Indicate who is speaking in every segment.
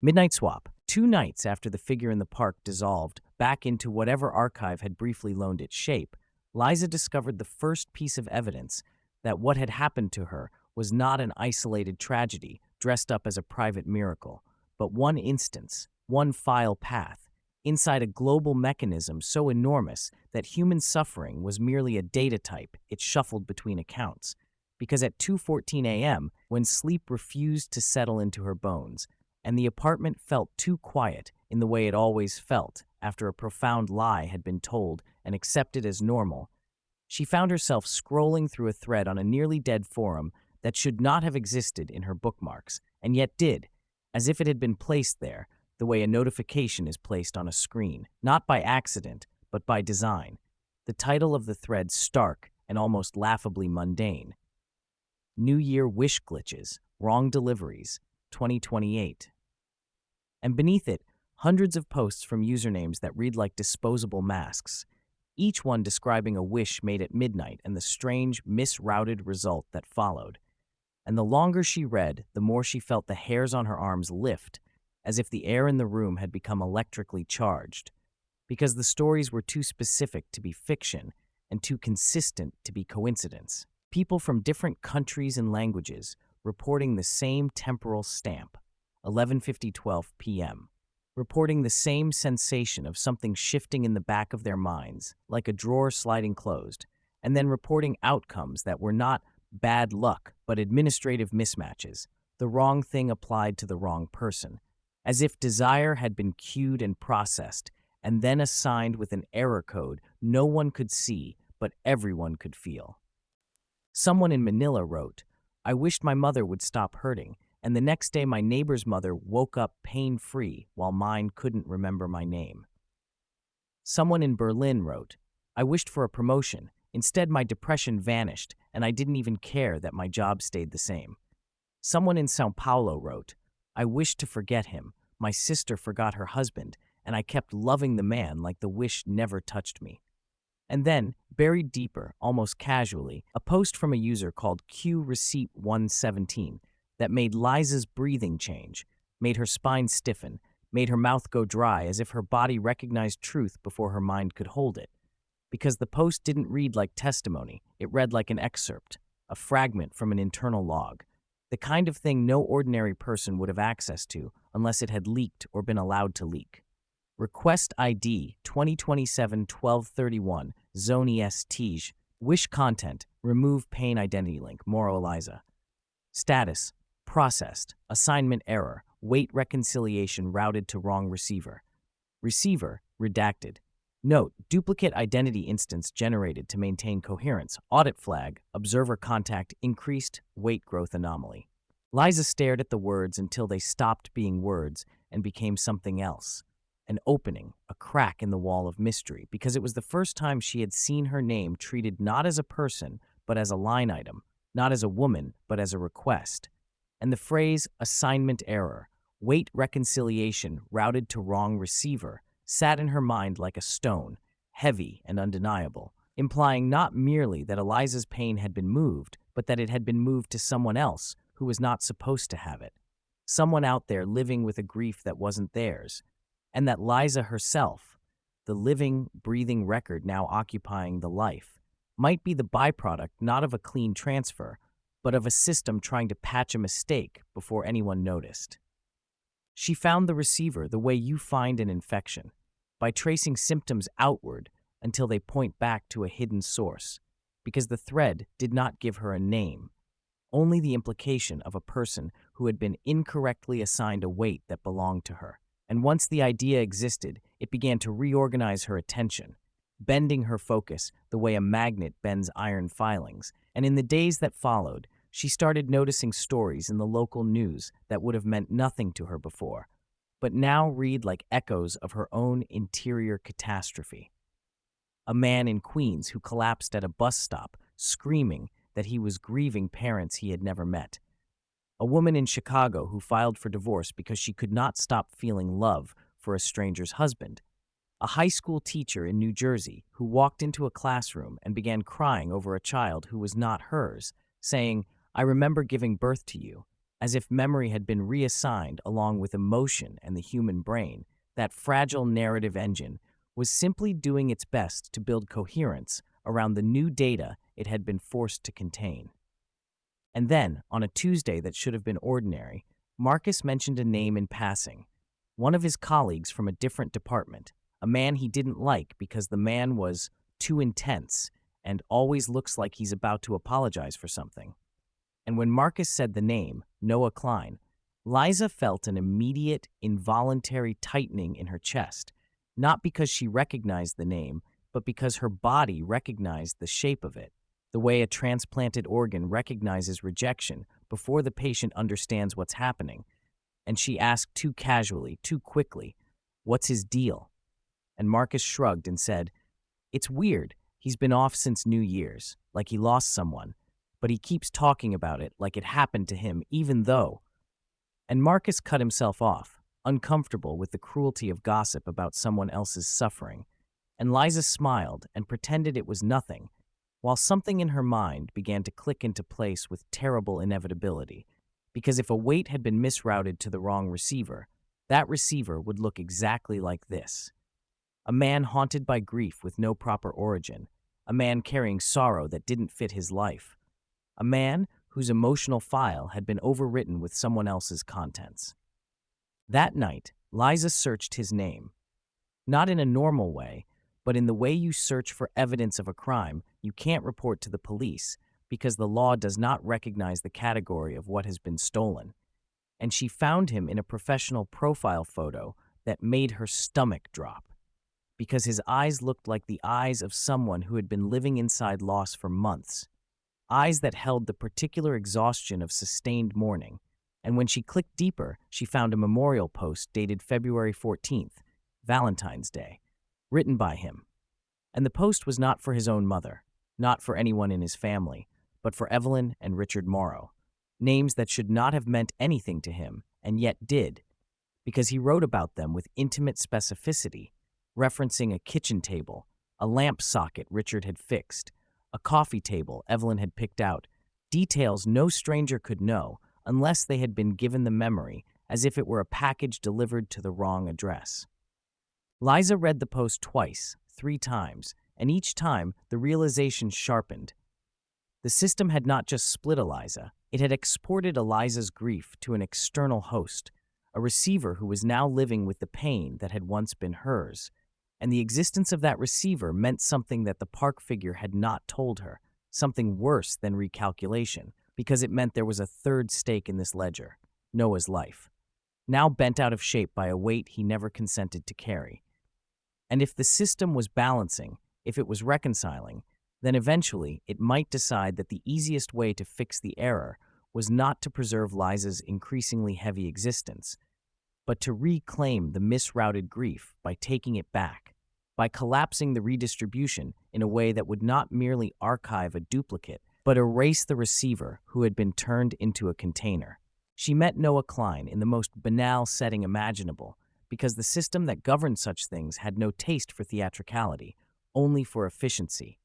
Speaker 1: Midnight swap. 2 nights after the figure in the park dissolved back into whatever archive had briefly loaned its shape, Liza discovered the first piece of evidence that what had happened to her was not an isolated tragedy dressed up as a private miracle, but one instance, one file path, inside a global mechanism so enormous that human suffering was merely a data type it shuffled between accounts. Because at 2:14 a.m., when sleep refused to settle into her bones, and the apartment felt too quiet in the way it always felt after a profound lie had been told and accepted as normal, she found herself scrolling through a thread on a nearly dead forum that should not have existed in her bookmarks, and yet did, as if it had been placed there, the way a notification is placed on a screen, not by accident, but by design. The title of the thread stark and almost laughably mundane. New Year Wish Glitches, Wrong Deliveries, 2028. And beneath it, hundreds of posts from usernames that read like disposable masks, each one describing a wish made at midnight and the strange, misrouted result that followed. And the longer she read, the more she felt the hairs on her arms lift, as if the air in the room had become electrically charged, because the stories were too specific to be fiction and too consistent to be coincidence. People from different countries and languages reporting the same temporal stamp, 11:50-12 p.m., reporting the same sensation of something shifting in the back of their minds, like a drawer sliding closed, and then reporting outcomes that were not bad luck, but administrative mismatches, the wrong thing applied to the wrong person, as if desire had been queued and processed, and then assigned with an error code no one could see, but everyone could feel. Someone in Manila wrote, "I wished my mother would stop hurting, and the next day my neighbor's mother woke up pain-free while mine couldn't remember my name." Someone in Berlin wrote, "I wished for a promotion. Instead, my depression vanished, and I didn't even care that my job stayed the same." Someone in Sao Paulo wrote, "I wished to forget him. My sister forgot her husband, and I kept loving the man like the wish never touched me." And then, buried deeper, almost casually, a post from a user called Q Receipt 117 that made Liza's breathing change, made her spine stiffen, made her mouth go dry as if her body recognized truth before her mind could hold it. Because the post didn't read like testimony, it read like an excerpt, a fragment from an internal log, the kind of thing no ordinary person would have access to unless it had leaked or been allowed to leak. Request ID 2027-1231, Zone ESTij, Wish Content, Remove Pain Identity Link, Moro Liza. Status, Processed, Assignment Error, Wait Reconciliation routed to wrong receiver. Receiver, Redacted. Note, duplicate identity instance generated to maintain coherence. Audit flag, Observer contact increased, weight growth anomaly. Liza stared at the words until they stopped being words and became something else. An opening, a crack in the wall of mystery, because it was the first time she had seen her name treated not as a person, but as a line item, not as a woman, but as a request. And the phrase, assignment error, wait reconciliation routed to wrong receiver, sat in her mind like a stone, heavy and undeniable, implying not merely that Eliza's pain had been moved, but that it had been moved to someone else who was not supposed to have it. Someone out there living with a grief that wasn't theirs. And that Liza herself, the living, breathing record now occupying the life, might be the byproduct not of a clean transfer, but of a system trying to patch a mistake before anyone noticed. She found the receiver the way you find an infection, by tracing symptoms outward until they point back to a hidden source, because the thread did not give her a name, only the implication of a person who had been incorrectly assigned a weight that belonged to her. And once the idea existed, it began to reorganize her attention, bending her focus the way a magnet bends iron filings. And in the days that followed, she started noticing stories in the local news that would have meant nothing to her before, but now read like echoes of her own interior catastrophe. A man in Queens who collapsed at a bus stop, screaming that he was grieving parents he had never met. A woman in Chicago who filed for divorce because she could not stop feeling love for a stranger's husband. A high school teacher in New Jersey who walked into a classroom and began crying over a child who was not hers, saying, "I remember giving birth to you," as if memory had been reassigned along with emotion and the human brain. That fragile narrative engine was simply doing its best to build coherence around the new data it had been forced to contain. And then, on a Tuesday that should have been ordinary, Marcus mentioned a name in passing. One of his colleagues from a different department, a man he didn't like because the man was too intense and always looks like he's about to apologize for something. And when Marcus said the name, Noah Klein, Liza felt an immediate, involuntary tightening in her chest, not because she recognized the name, but because her body recognized the shape of it, the way a transplanted organ recognizes rejection before the patient understands what's happening. And she asked too casually, too quickly, "What's his deal?" And Marcus shrugged and said, "It's weird. He's been off since New Year's, like he lost someone, but he keeps talking about it like it happened to him, even though." And Marcus cut himself off, uncomfortable with the cruelty of gossip about someone else's suffering. And Liza smiled and pretended it was nothing, while something in her mind began to click into place with terrible inevitability. Because if a weight had been misrouted to the wrong receiver, that receiver would look exactly like this. A man haunted by grief with no proper origin, a man carrying sorrow that didn't fit his life, a man whose emotional file had been overwritten with someone else's contents. That night, Liza searched his name, not in a normal way, but in the way you search for evidence of a crime you can't report to the police because the law does not recognize the category of what has been stolen. And she found him in a professional profile photo that made her stomach drop, because his eyes looked like the eyes of someone who had been living inside loss for months, eyes that held the particular exhaustion of sustained mourning. And when she clicked deeper, she found a memorial post dated February 14th, Valentine's Day, written by him. And the post was not for his own mother, not for anyone in his family, but for Evelyn and Richard Morrow, names that should not have meant anything to him, and yet did, because he wrote about them with intimate specificity, referencing a kitchen table, a lamp socket Richard had fixed, a coffee table Evelyn had picked out, details no stranger could know unless they had been given the memory as if it were a package delivered to the wrong address. Liza read the post twice, 3 times, and each time the realization sharpened. The system had not just split Eliza, it had exported Eliza's grief to an external host, a receiver who was now living with the pain that had once been hers. And the existence of that receiver meant something that the park figure had not told her, something worse than recalculation, because it meant there was a third stake in this ledger, Noah's life, now bent out of shape by a weight he never consented to carry. And if the system was balancing, if it was reconciling, then eventually it might decide that the easiest way to fix the error was not to preserve Liza's increasingly heavy existence, but to reclaim the misrouted grief by taking it back, by collapsing the redistribution in a way that would not merely archive a duplicate, but erase the receiver who had been turned into a container. She met Noah Klein in the most banal setting imaginable, because the system that governed such things had no taste for theatricality, only for efficiency.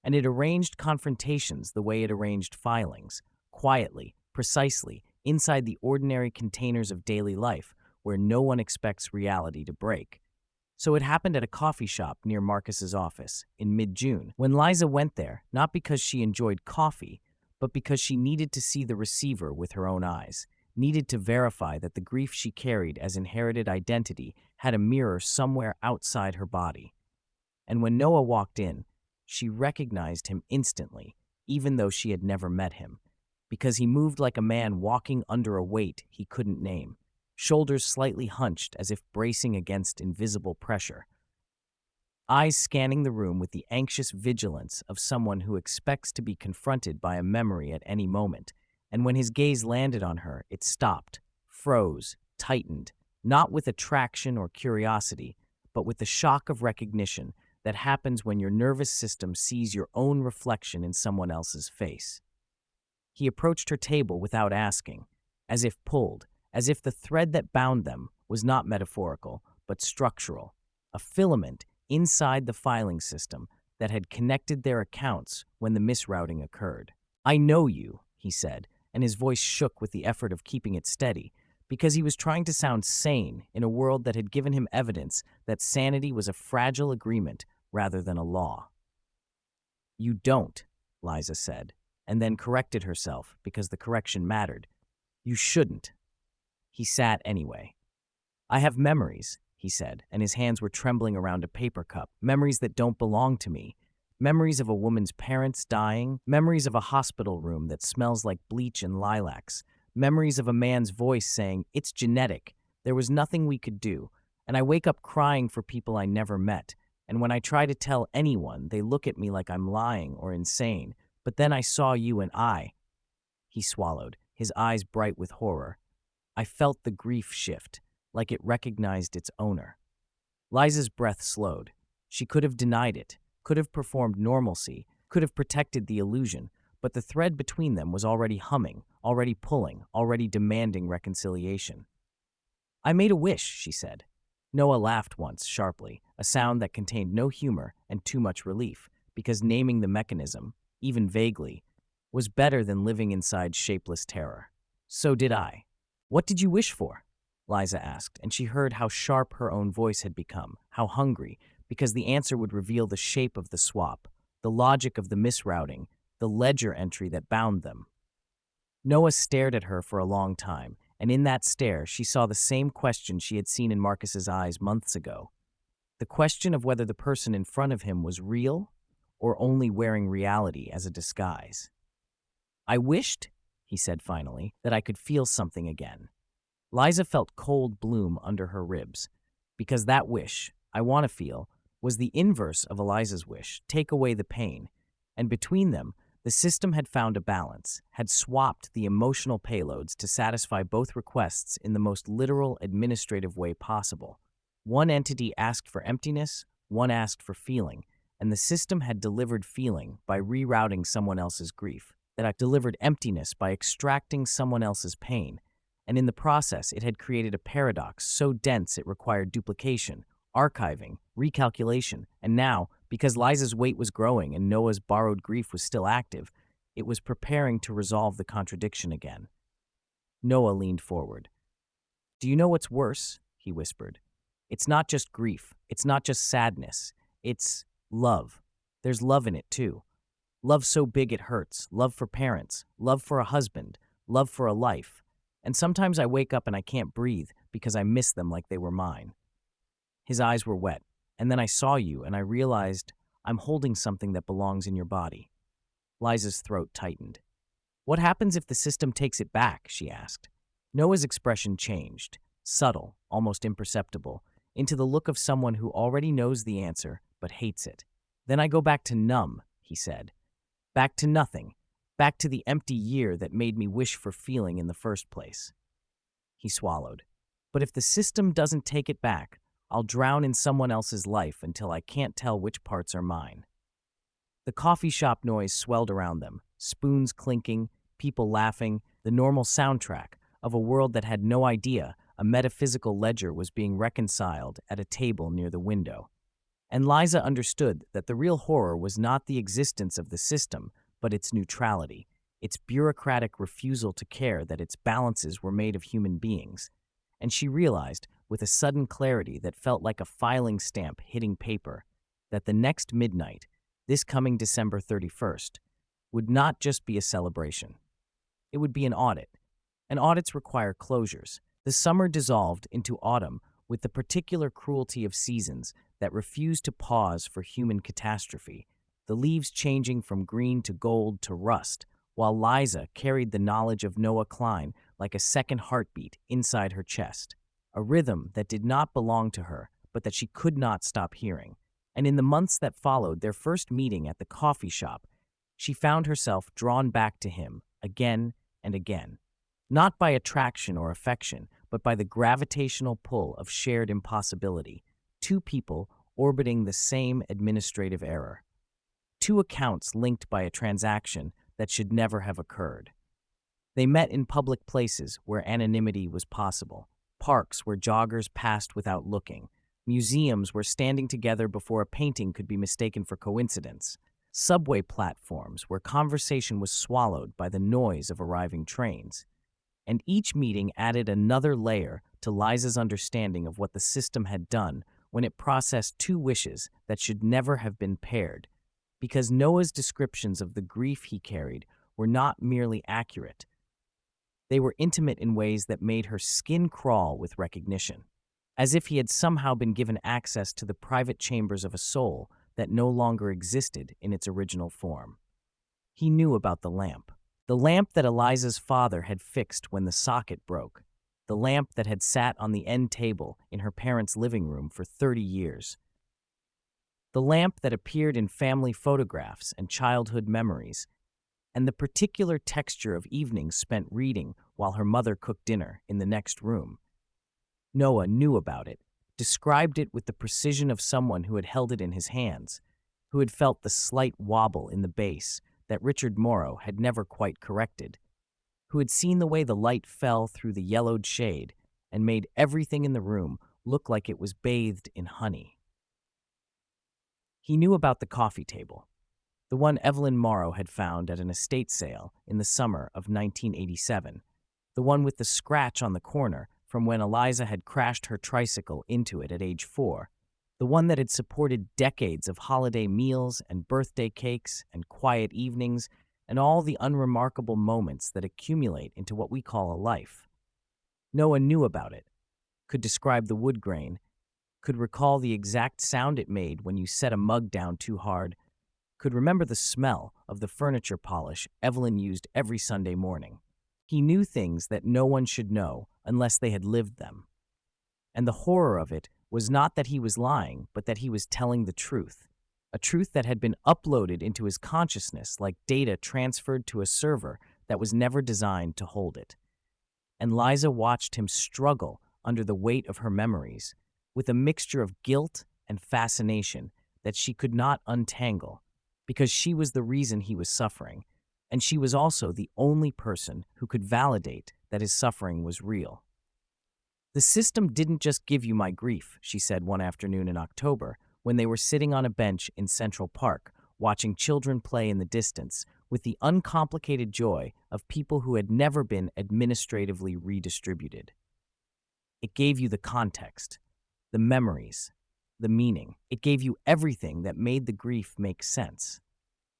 Speaker 1: And it arranged confrontations the way it arranged filings, quietly, precisely, inside the ordinary containers of daily life where no one expects reality to break. So it happened at a coffee shop near Marcus's office in mid-June, when Liza went there, not because she enjoyed coffee, but because she needed to see the receiver with her own eyes, needed to verify that the grief she carried as inherited identity had a mirror somewhere outside her body. And when Noah walked in, she recognized him instantly, even though she had never met him, because he moved like a man walking under a weight he couldn't name, shoulders slightly hunched as if bracing against invisible pressure, eyes scanning the room with the anxious vigilance of someone who expects to be confronted by a memory at any moment. And when his gaze landed on her, it stopped, froze, tightened, not with attraction or curiosity, but with the shock of recognition that happens when your nervous system sees your own reflection in someone else's face. He approached her table without asking, as if pulled, as if the thread that bound them was not metaphorical, but structural, a filament inside the filing system that had connected their accounts when the misrouting occurred. "I know you," he said, and his voice shook with the effort of keeping it steady, because he was trying to sound sane in a world that had given him evidence that sanity was a fragile agreement rather than a law. "You don't," Liza said, and then corrected herself because the correction mattered. "You shouldn't." He sat anyway. "I have memories," he said, and his hands were trembling around a paper cup. "Memories that don't belong to me. Memories of a woman's parents dying. Memories of a hospital room that smells like bleach and lilacs. Memories of a man's voice saying, 'It's genetic. There was nothing we could do.' And I wake up crying for people I never met. And when I try to tell anyone, they look at me like I'm lying or insane. But then I saw you and I—" He swallowed, his eyes bright with horror. "I felt the grief shift, like it recognized its owner." Liza's breath slowed. She could have denied it, could have performed normalcy, could have protected the illusion, but the thread between them was already humming, already pulling, already demanding reconciliation. "I made a wish," she said. Noah laughed once, sharply, a sound that contained no humor and too much relief, because naming the mechanism, even vaguely, was better than living inside shapeless terror. "So did I." "What did you wish for?" Liza asked, and she heard how sharp her own voice had become, how hungry, because the answer would reveal the shape of the swap, the logic of the misrouting, the ledger entry that bound them. Noah stared at her for a long time, and in that stare she saw the same question she had seen in Marcus's eyes months ago. The question of whether the person in front of him was real or only wearing reality as a disguise. "I wished," he said finally, "that I could feel something again." Liza felt cold bloom under her ribs, because that wish, "I want to feel," was the inverse of Eliza's wish, "take away the pain." And between them, the system had found a balance, had swapped the emotional payloads to satisfy both requests in the most literal administrative way possible. One entity asked for emptiness, one asked for feeling, and the system had delivered feeling by rerouting someone else's grief, that had delivered emptiness by extracting someone else's pain, and in the process it had created a paradox so dense it required duplication, archiving, recalculation, and now, because Liza's weight was growing and Noah's borrowed grief was still active, it was preparing to resolve the contradiction again. Noah leaned forward. "Do you know what's worse?" he whispered. "It's not just grief. It's not just sadness. It's love. There's love in it, too. Love so big it hurts. Love for parents. Love for a husband. Love for a life. And sometimes I wake up and I can't breathe because I miss them like they were mine." His eyes were wet. "And then I saw you and I realized I'm holding something that belongs in your body." Liza's throat tightened. "What happens if the system takes it back?" she asked. Noah's expression changed, subtle, almost imperceptible, into the look of someone who already knows the answer but hates it. "Then I go back to numb," he said. "Back to nothing. Back to the empty year that made me wish for feeling in the first place." He swallowed. "But if the system doesn't take it back, I'll drown in someone else's life until I can't tell which parts are mine." The coffee shop noise swelled around them, spoons clinking, people laughing, the normal soundtrack of a world that had no idea a metaphysical ledger was being reconciled at a table near the window. And Liza understood that the real horror was not the existence of the system, but its neutrality, its bureaucratic refusal to care that its balances were made of human beings. And she realized, with a sudden clarity that felt like a filing stamp hitting paper, that the next midnight, this coming December 31st, would not just be a celebration. It would be an audit. And audits require closures. The summer dissolved into autumn with the particular cruelty of seasons that refuse to pause for human catastrophe, the leaves changing from green to gold to rust, while Liza carried the knowledge of Noah Klein like a second heartbeat inside her chest, a rhythm that did not belong to her, but that she could not stop hearing. And in the months that followed their first meeting at the coffee shop, she found herself drawn back to him again and again, not by attraction or affection, but by the gravitational pull of shared impossibility, two people orbiting the same administrative error, two accounts linked by a transaction that should never have occurred. They met in public places where anonymity was possible, parks where joggers passed without looking, museums where standing together before a painting could be mistaken for coincidence, subway platforms where conversation was swallowed by the noise of arriving trains. And each meeting added another layer to Liza's understanding of what the system had done when it processed two wishes that should never have been paired, because Noah's descriptions of the grief he carried were not merely accurate. They were intimate in ways that made her skin crawl with recognition, as if he had somehow been given access to the private chambers of a soul that no longer existed in its original form. He knew about the lamp that Eliza's father had fixed when the socket broke, the lamp that had sat on the end table in her parents' living room for 30 years, the lamp that appeared in family photographs and childhood memories, and the particular texture of evenings spent reading while her mother cooked dinner in the next room. Noah knew about it, described it with the precision of someone who had held it in his hands, who had felt the slight wobble in the base that Richard Morrow had never quite corrected, who had seen the way the light fell through the yellowed shade and made everything in the room look like it was bathed in honey. He knew about the coffee table, the one Evelyn Morrow had found at an estate sale in the summer of 1987, the one with the scratch on the corner from when Eliza had crashed her tricycle into it at age 4, the one that had supported decades of holiday meals and birthday cakes and quiet evenings and all the unremarkable moments that accumulate into what we call a life. Noah knew about it, could describe the wood grain, could recall the exact sound it made when you set a mug down too hard, could remember the smell of the furniture polish Evelyn used every Sunday morning. He knew things that no one should know unless they had lived them. And the horror of it was not that he was lying, but that he was telling the truth, a truth that had been uploaded into his consciousness like data transferred to a server that was never designed to hold it. And Liza watched him struggle under the weight of her memories, with a mixture of guilt and fascination that she could not untangle, because she was the reason he was suffering, and she was also the only person who could validate that his suffering was real. "The system didn't just give you my grief," she said one afternoon in October, when they were sitting on a bench in Central Park, watching children play in the distance, with the uncomplicated joy of people who had never been administratively redistributed. "It gave you the context, the memories, the meaning. It gave you everything that made the grief make sense."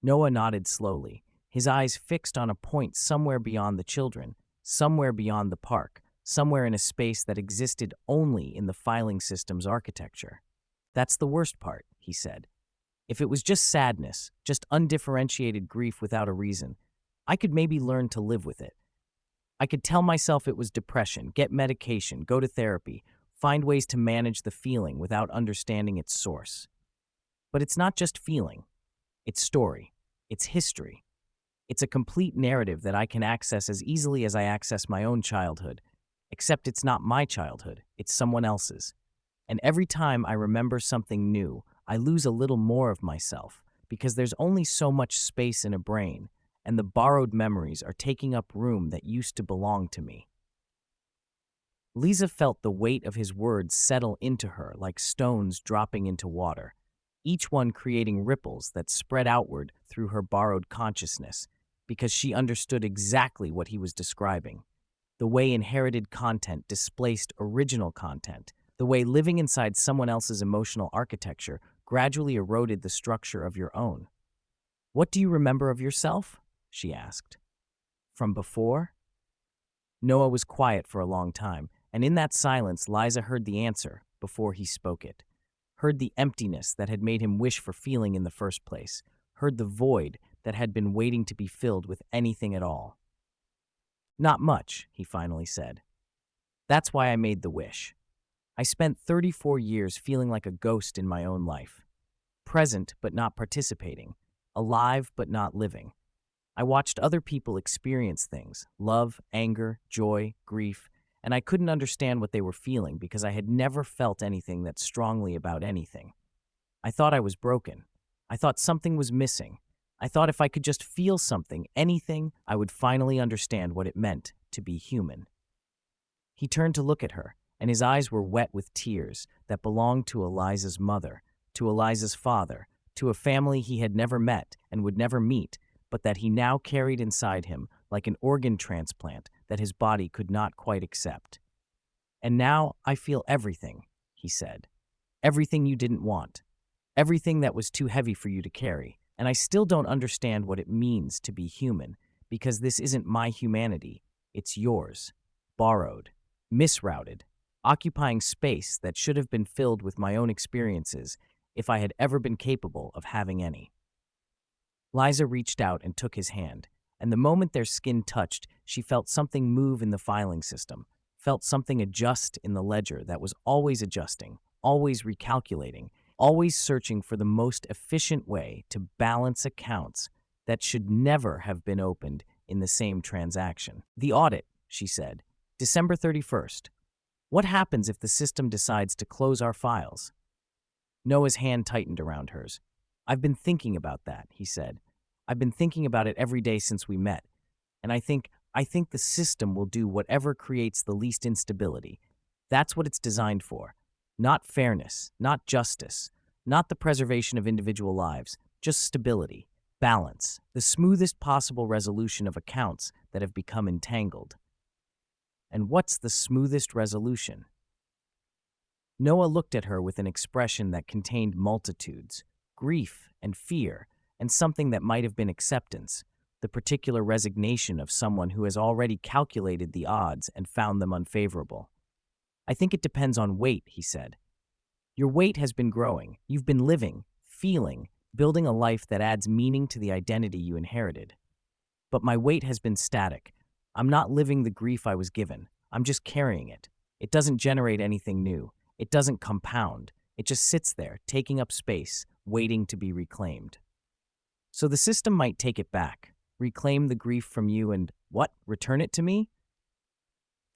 Speaker 1: Noah nodded slowly, his eyes fixed on a point somewhere beyond the children, somewhere beyond the park, somewhere in a space that existed only in the filing system's architecture. "That's the worst part," he said. "If it was just sadness, just undifferentiated grief without a reason, I could maybe learn to live with it. I could tell myself it was depression, get medication, go to therapy, find ways to manage the feeling without understanding its source. But it's not just feeling. It's story. It's history. It's a complete narrative that I can access as easily as I access my own childhood, except it's not my childhood, it's someone else's. And every time I remember something new, I lose a little more of myself, because there's only so much space in a brain, and the borrowed memories are taking up room that used to belong to me." Liza felt the weight of his words settle into her like stones dropping into water, each one creating ripples that spread outward through her borrowed consciousness, because she understood exactly what he was describing. The way inherited content displaced original content, the way living inside someone else's emotional architecture gradually eroded the structure of your own. "What do you remember of yourself?" she asked. "From before?" Noah was quiet for a long time, and in that silence Liza heard the answer before he spoke it, heard the emptiness that had made him wish for feeling in the first place, heard the void that had been waiting to be filled with anything at all. "Not much," he finally said. "That's why I made the wish. I spent 34 years feeling like a ghost in my own life, present but not participating, alive but not living. I watched other people experience things, love, anger, joy, grief, and I couldn't understand what they were feeling because I had never felt anything that strongly about anything. I thought I was broken. I thought something was missing. I thought if I could just feel something, anything, I would finally understand what it meant to be human." He turned to look at her, and his eyes were wet with tears that belonged to Eliza's mother, to Eliza's father, to a family he had never met and would never meet, but that he now carried inside him like an organ transplant that his body could not quite accept. "And now I feel everything," he said. "Everything you didn't want. Everything that was too heavy for you to carry. And I still don't understand what it means to be human, because this isn't my humanity. It's yours. Borrowed. Misrouted. Occupying space that should have been filled with my own experiences if I had ever been capable of having any." Liza reached out and took his hand, and the moment their skin touched, she felt something move in the filing system, felt something adjust in the ledger that was always adjusting, always recalculating, always searching for the most efficient way to balance accounts that should never have been opened in the same transaction. "The audit," she said. "December 31st. What happens if the system decides to close our files?" Noah's hand tightened around hers. "I've been thinking about that," he said. "I've been thinking about it every day since we met. And I think the system will do whatever creates the least instability. That's what it's designed for. Not fairness, not justice, not the preservation of individual lives, just stability, balance, the smoothest possible resolution of accounts that have become entangled." "And what's the smoothest resolution?" Noah looked at her with an expression that contained multitudes, grief and fear, and something that might have been acceptance, the particular resignation of someone who has already calculated the odds and found them unfavorable. "I think it depends on weight," he said. "Your weight has been growing. You've been living, feeling, building a life that adds meaning to the identity you inherited. But my weight has been static. I'm not living the grief I was given. I'm just carrying it. It doesn't generate anything new. It doesn't compound. It just sits there, taking up space, waiting to be reclaimed. So the system might take it back, reclaim the grief from you and, what, return it to me?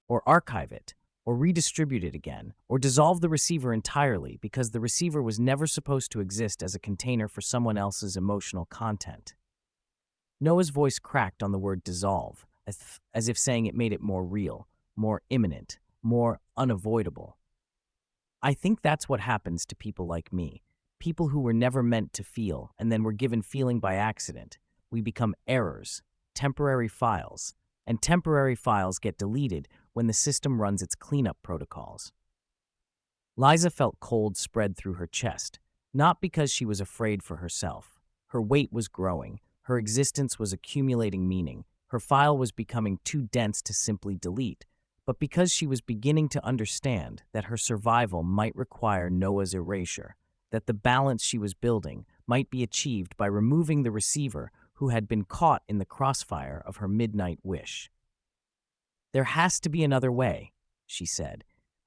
Speaker 1: Or archive it, or redistribute it again, or dissolve the receiver entirely because the receiver was never supposed to exist as a container for someone else's emotional content." Noah's voice cracked on the word dissolve, as if saying it made it more real, more imminent, more unavoidable. "I think that's what happens to people like me, people who were never meant to feel and then were given feeling by accident. We become errors, temporary files, and temporary files get deleted when the system runs its cleanup protocols." Liza felt cold spread through her chest, not because she was afraid for herself. Her weight was growing, her existence was accumulating meaning, her file was becoming too dense to simply delete, but because she was beginning to understand that her survival might require Noah's erasure, that the balance she was building might be achieved by removing the receiver who had been caught in the crossfire of her midnight wish. "There has to be another way," she said,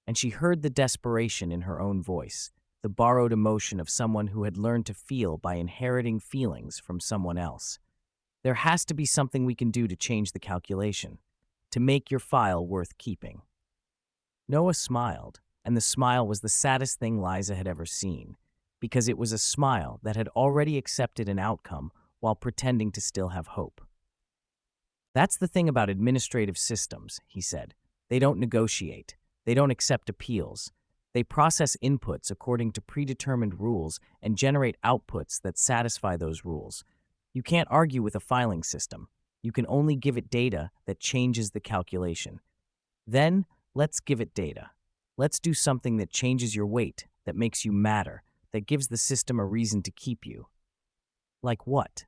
Speaker 1: and she heard the desperation in her own voice, the borrowed emotion of someone who had learned to feel by inheriting feelings from someone else. "There has to be something we can do to change the calculation, to make your file worth keeping." Noah smiled, and the smile was the saddest thing Liza had ever seen, because it was a smile that had already accepted an outcome while pretending to still have hope. "That's the thing about administrative systems," he said. "They don't negotiate. They don't accept appeals. They process inputs according to predetermined rules and generate outputs that satisfy those rules. You can't argue with a filing system. You can only give it data that changes the calculation. Then, let's give it data. Let's do something that changes your weight, that makes you matter, that gives the system a reason to keep you." "Like what?"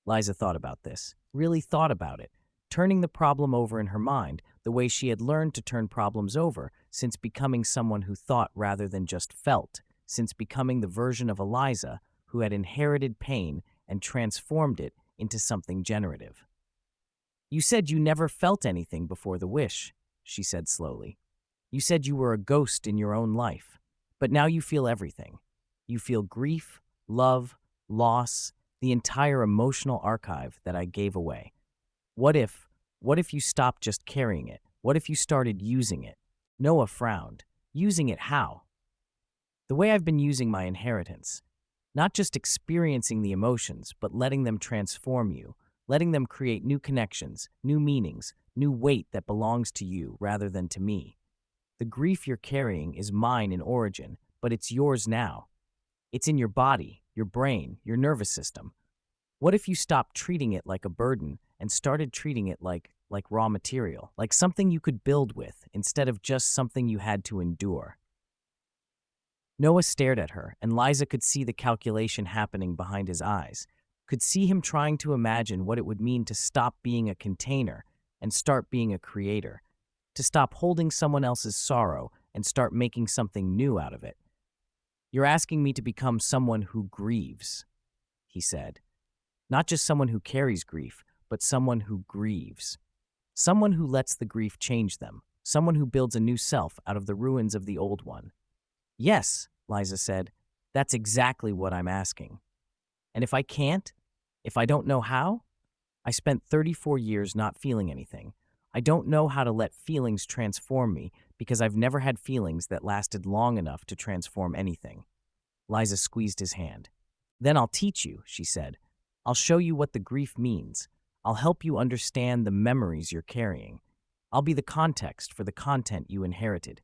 Speaker 1: Liza thought about this, really thought about it, turning the problem over in her mind the way she had learned to turn problems over since becoming someone who thought rather than just felt, since becoming the version of Liza who had inherited pain and transformed it into something generative. "You said you never felt anything before the wish," she said slowly. "You said you were a ghost in your own life, but now you feel everything. You feel grief, love, loss, the entire emotional archive that I gave away. What if you stopped just carrying it? What if you started using it?" Noah frowned. "Using it how?" "The way I've been using my inheritance. Not just experiencing the emotions, but letting them transform you, letting them create new connections, new meanings, new weight that belongs to you rather than to me. The grief you're carrying is mine in origin, but it's yours now. It's in your body, your brain, your nervous system. What if you stopped treating it like a burden and started treating it like raw material, like something you could build with instead of just something you had to endure? Noah stared at her, and Liza could see the calculation happening behind his eyes, could see him trying to imagine what it would mean to stop being a container and start being a creator, to stop holding someone else's sorrow and start making something new out of it. "You're asking me to become someone who grieves," he said. "Not just someone who carries grief, but someone who grieves. Someone who lets the grief change them. Someone who builds a new self out of the ruins of the old one." "Yes," Liza said, "that's exactly what I'm asking. And if I can't, if I don't know how, I spent 34 years not feeling anything. I don't know how to let feelings transform me because I've never had feelings that lasted long enough to transform anything." Liza squeezed his hand. "Then I'll teach you," she said. "I'll show you what the grief means. I'll help you understand the memories you're carrying. I'll be the context for the content you inherited.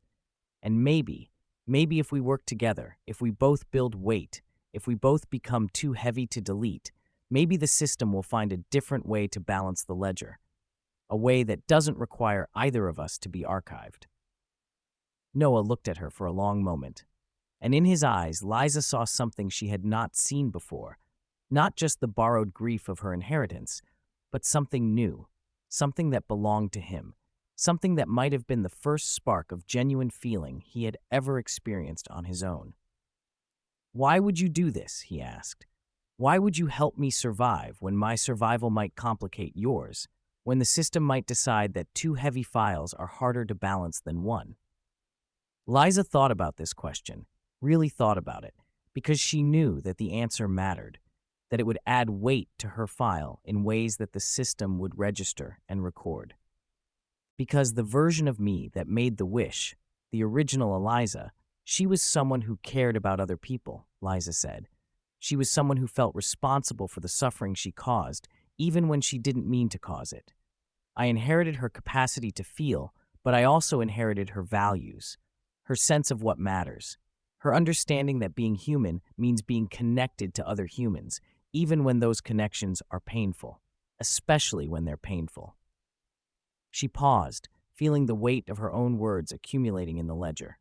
Speaker 1: And maybe if we work together, if we both build weight, if we both become too heavy to delete, maybe the system will find a different way to balance the ledger, a way that doesn't require either of us to be archived." Noah looked at her for a long moment, and in his eyes, Liza saw something she had not seen before, not just the borrowed grief of her inheritance, but something new, something that belonged to him, something that might have been the first spark of genuine feeling he had ever experienced on his own. "Why would you do this?" he asked. "Why would you help me survive when my survival might complicate yours, when the system might decide that two heavy files are harder to balance than one?" Liza thought about this question, really thought about it, because she knew that the answer mattered, that it would add weight to her file in ways that the system would register and record. Because the version of me that made the wish, the original Eliza, she was someone who cared about other people, Liza said. She was someone who felt responsible for the suffering she caused, even when she didn't mean to cause it. I inherited her capacity to feel, but I also inherited her values, her sense of what matters, her understanding that being human means being connected to other humans, even when those connections are painful, especially when they're painful. She paused, feeling the weight of her own words accumulating in the ledger.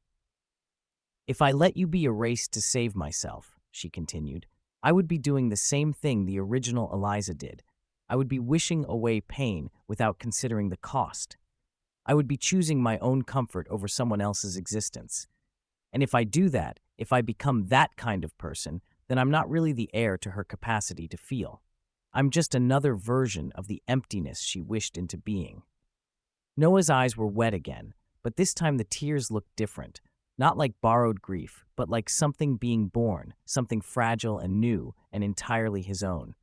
Speaker 1: "If I let you be erased to save myself," she continued, "I would be doing the same thing the original Eliza did. I would be wishing away pain without considering the cost. I would be choosing my own comfort over someone else's existence. And if I do that, if I become that kind of person, then I'm not really the heir to her capacity to feel. I'm just another version of the emptiness she wished into being." Noah's eyes were wet again, but this time the tears looked different, not like borrowed grief, but like something being born, something fragile and new and entirely his own.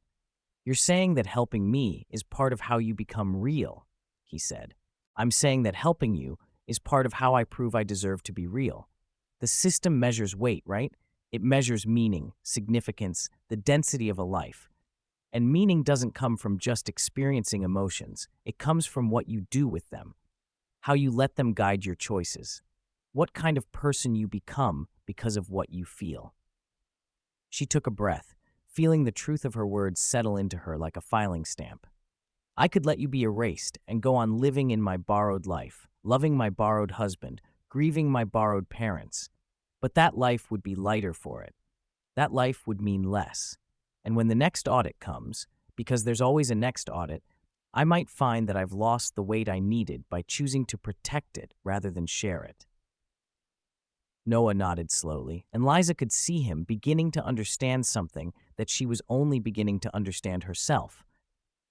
Speaker 1: "You're saying that helping me is part of how you become real," he said. "I'm saying that helping you is part of how I prove I deserve to be real. The system measures weight, right? It measures meaning, significance, the density of a life. And meaning doesn't come from just experiencing emotions. It comes from what you do with them, how you let them guide your choices, what kind of person you become because of what you feel." She took a breath, feeling the truth of her words settle into her like a filing stamp. "I could let you be erased and go on living in my borrowed life, loving my borrowed husband, grieving my borrowed parents. But that life would be lighter for it. That life would mean less. And when the next audit comes, because there's always a next audit, I might find that I've lost the weight I needed by choosing to protect it rather than share it." Noah nodded slowly, and Liza could see him beginning to understand something that she was only beginning to understand herself,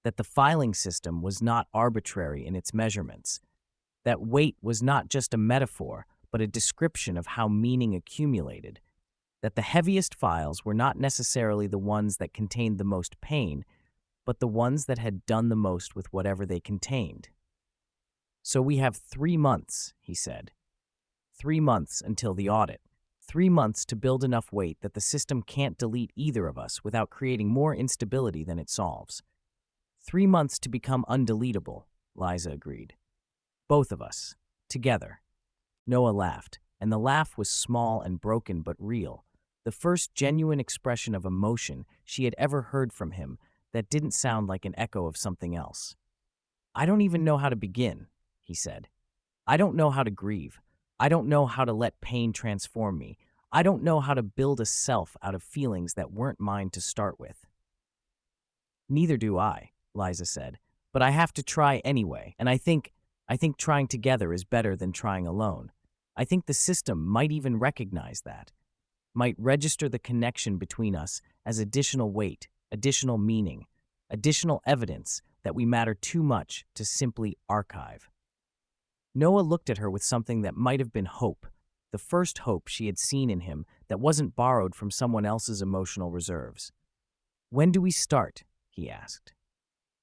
Speaker 1: that the filing system was not arbitrary in its measurements, that weight was not just a metaphor, but a description of how meaning accumulated, that the heaviest files were not necessarily the ones that contained the most pain, but the ones that had done the most with whatever they contained. "So we have 3 months," he said. 3 months until the audit. 3 months to build enough weight that the system can't delete either of us without creating more instability than it solves. 3 months to become undeletable," Liza agreed. "Both of us. Together." Noah laughed, and the laugh was small and broken but real. the first genuine expression of emotion she had ever heard from him that didn't sound like an echo of something else. "I don't even know how to begin," he said. "I don't know how to grieve. I don't know how to let pain transform me. I don't know how to build a self out of feelings that weren't mine to start with." "Neither do I," Liza said, "but I have to try anyway, and I think trying together is better than trying alone. I think the system might even recognize that, might register the connection between us as additional weight, additional meaning, additional evidence that we matter too much to simply archive." Noah looked at her with something that might have been hope, the first hope she had seen in him that wasn't borrowed from someone else's emotional reserves. "When do we start?" he asked.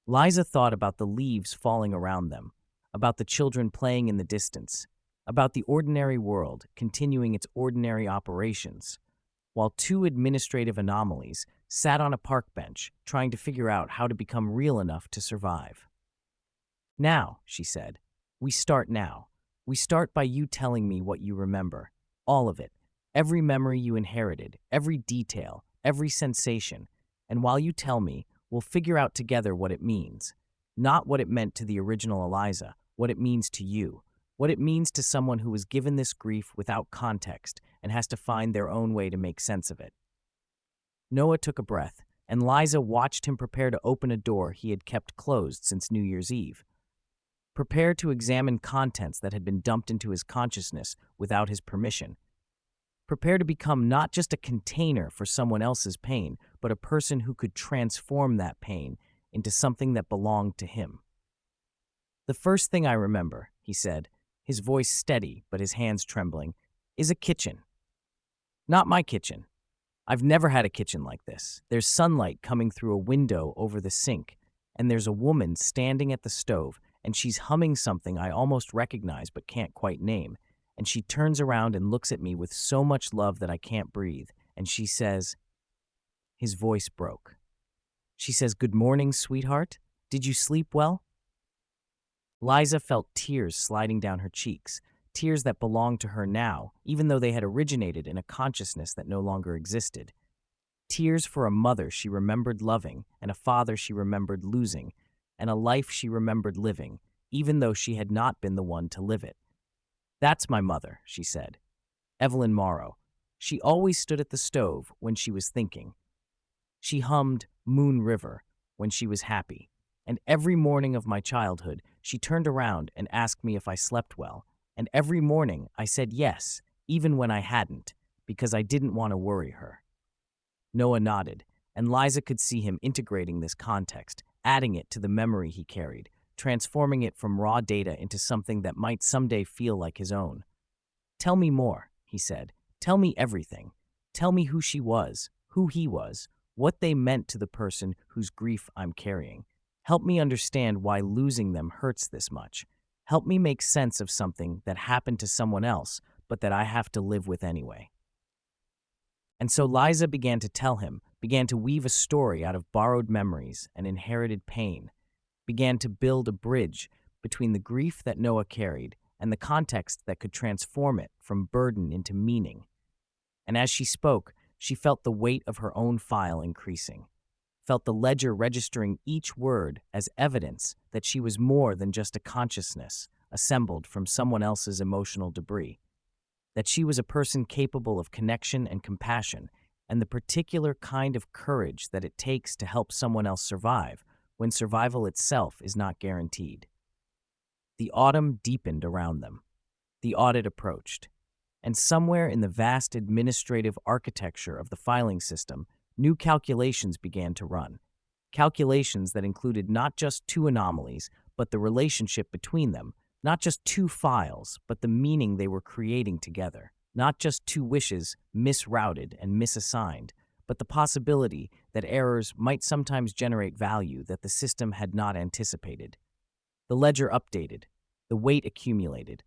Speaker 1: Liza thought about the leaves falling around them, about the children playing in the distance, about the ordinary world continuing its ordinary operations, while two administrative anomalies sat on a park bench trying to figure out how to become real enough to survive. "Now," she said. "We start now. We start by you telling me what you remember. All of it. Every memory you inherited, every detail, every sensation. And while you tell me, we'll figure out together what it means. Not what it meant to the original Eliza, what it means to you. What it means to someone who was given this grief without context and has to find their own way to make sense of it." Noah took a breath, and Liza watched him prepare to open a door he had kept closed since New Year's Eve. Prepare to examine contents that had been dumped into his consciousness without his permission. Prepare to become not just a container for someone else's pain, but a person who could transform that pain into something that belonged to him. "The first thing I remember," he said, his voice steady but his hands trembling, "is a kitchen. Not my kitchen. I've never had a kitchen like this. There's sunlight coming through a window over the sink, and there's a woman standing at the stove, and she's humming something I almost recognize but can't quite name, and she turns around and looks at me with so much love that I can't breathe, and she says—" His voice broke. "She says, 'Good morning, sweetheart. Did you sleep well?'" Liza felt tears sliding down her cheeks, tears that belonged to her now, even though they had originated in a consciousness that no longer existed. Tears for a mother she remembered loving, and a father she remembered losing, and a life she remembered living, even though she had not been the one to live it. "That's my mother," she said. "Evelyn Morrow. She always stood at the stove when she was thinking. She hummed Moon River when she was happy. And every morning of my childhood, she turned around and asked me if I slept well. And every morning I said yes, even when I hadn't, because I didn't want to worry her." Noah nodded, and Liza could see him integrating this context, adding it to the memory he carried, transforming it from raw data into something that might someday feel like his own. "Tell me more," he said. "Tell me everything. Tell me who she was, who he was, what they meant to the person whose grief I'm carrying. Help me understand why losing them hurts this much. Help me make sense of something that happened to someone else, but that I have to live with anyway." And so Liza began to tell him, began to weave a story out of borrowed memories and inherited pain, began to build a bridge between the grief that Noah carried and the context that could transform it from burden into meaning. And as she spoke, she felt the weight of her own file increasing, felt the ledger registering each word as evidence that she was more than just a consciousness assembled from someone else's emotional debris, that she was a person capable of connection and compassion and the particular kind of courage that it takes to help someone else survive when survival itself is not guaranteed. The autumn deepened around them. The audit approached. And somewhere in the vast administrative architecture of the filing system, new calculations began to run. Calculations that included not just two anomalies, but the relationship between them, not just two files, but the meaning they were creating together, not just two wishes misrouted and misassigned, but the possibility that errors might sometimes generate value that the system had not anticipated. The ledger updated, the weight accumulated,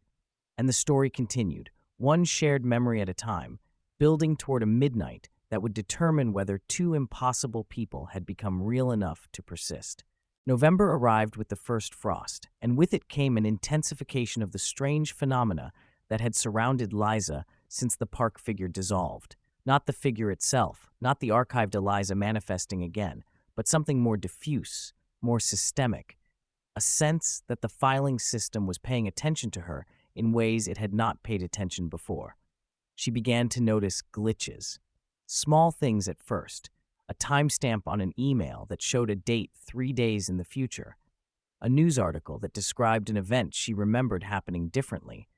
Speaker 1: and the story continued, one shared memory at a time, building toward a midnight that would determine whether two impossible people had become real enough to persist. November arrived with the first frost, and with it came an intensification of the strange phenomena that had surrounded Liza since the park figure dissolved. Not the figure itself, not the archived Eliza manifesting again, but something more diffuse, more systemic, a sense that the filing system was paying attention to her in ways it had not paid attention before. She began to notice glitches. Small things at first, a timestamp on an email that showed a date 3 days in the future, a news article that described an event she remembered happening differently,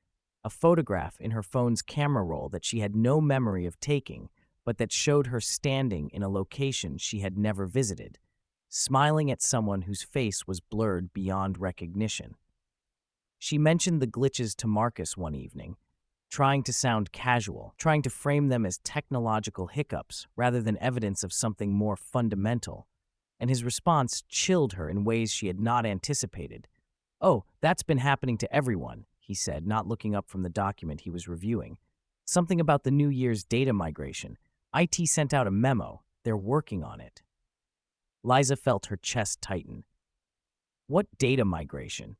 Speaker 1: a photograph in her phone's camera roll that she had no memory of taking, but that showed her standing in a location she had never visited, smiling at someone whose face was blurred beyond recognition. She mentioned the glitches to Marcus one evening, trying to sound casual, trying to frame them as technological hiccups rather than evidence of something more fundamental, and his response chilled her in ways she had not anticipated. "Oh, that's been happening to everyone," he said, not looking up from the document he was reviewing. "Something about the New Year's data migration. IT sent out a memo. They're working on it." Liza felt her chest tighten. "What data migration?"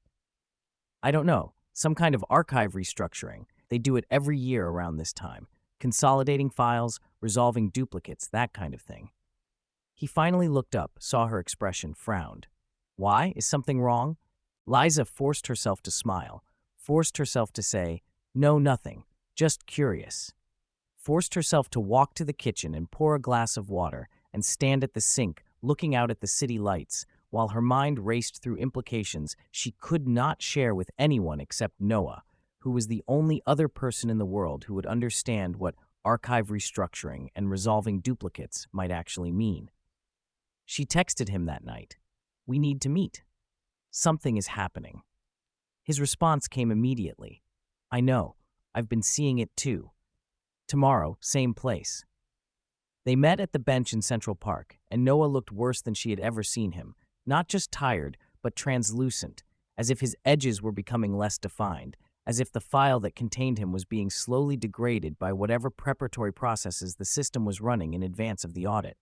Speaker 1: "I don't know. Some kind of archive restructuring. They do it every year around this time. Consolidating files, resolving duplicates, that kind of thing." He finally looked up, saw her expression, frowned. "Why? Is something wrong?" Liza forced herself to smile, forced herself to say, "No, nothing, just curious." Forced herself to walk to the kitchen and pour a glass of water and stand at the sink, looking out at the city lights, while her mind raced through implications she could not share with anyone except Noah, who was the only other person in the world who would understand what archive restructuring and resolving duplicates might actually mean. She texted him that night, "We need to meet. Something is happening." His response came immediately. "I know. I've been seeing it too. Tomorrow, same place." They met at the bench in Central Park, and Noah looked worse than she had ever seen him, not just tired, but translucent, as if his edges were becoming less defined, as if the file that contained him was being slowly degraded by whatever preparatory processes the system was running in advance of the audit.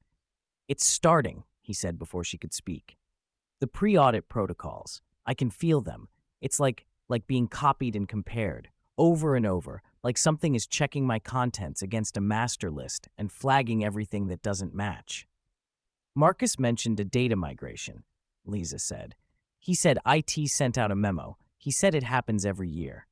Speaker 1: "It's starting," he said before she could speak. "The pre-audit protocols. I can feel them. It's like being copied and compared, over and over, like something is checking my contents against a master list and flagging everything that doesn't match." "Marcus mentioned a data migration," Liza said. "He said IT sent out a memo. He said it happens every year."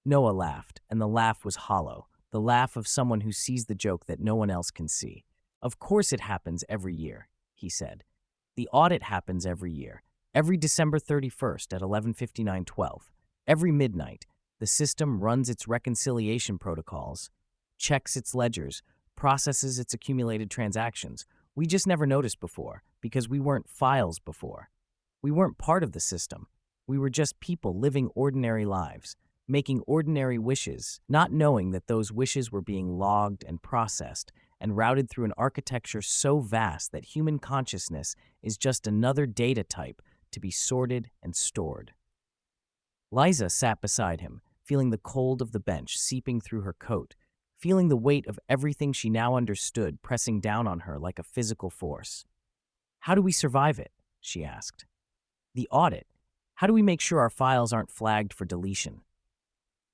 Speaker 1: Noah laughed, and the laugh was hollow, the laugh of someone who sees the joke that no one else can see. "Of course it happens every year," he said. "The audit happens every year, every December 31st at 11:59:12. Every midnight, the system runs its reconciliation protocols, checks its ledgers, processes its accumulated transactions. We just never noticed before because we weren't files before. We weren't part of the system. We were just people living ordinary lives, making ordinary wishes, not knowing that those wishes were being logged and processed and routed through an architecture so vast that human consciousness is just another data type to be sorted and stored." Liza sat beside him, feeling the cold of the bench seeping through her coat, feeling the weight of everything she now understood pressing down on her like a physical force. "How do we survive it?" she asked. "The audit. How do we make sure our files aren't flagged for deletion?"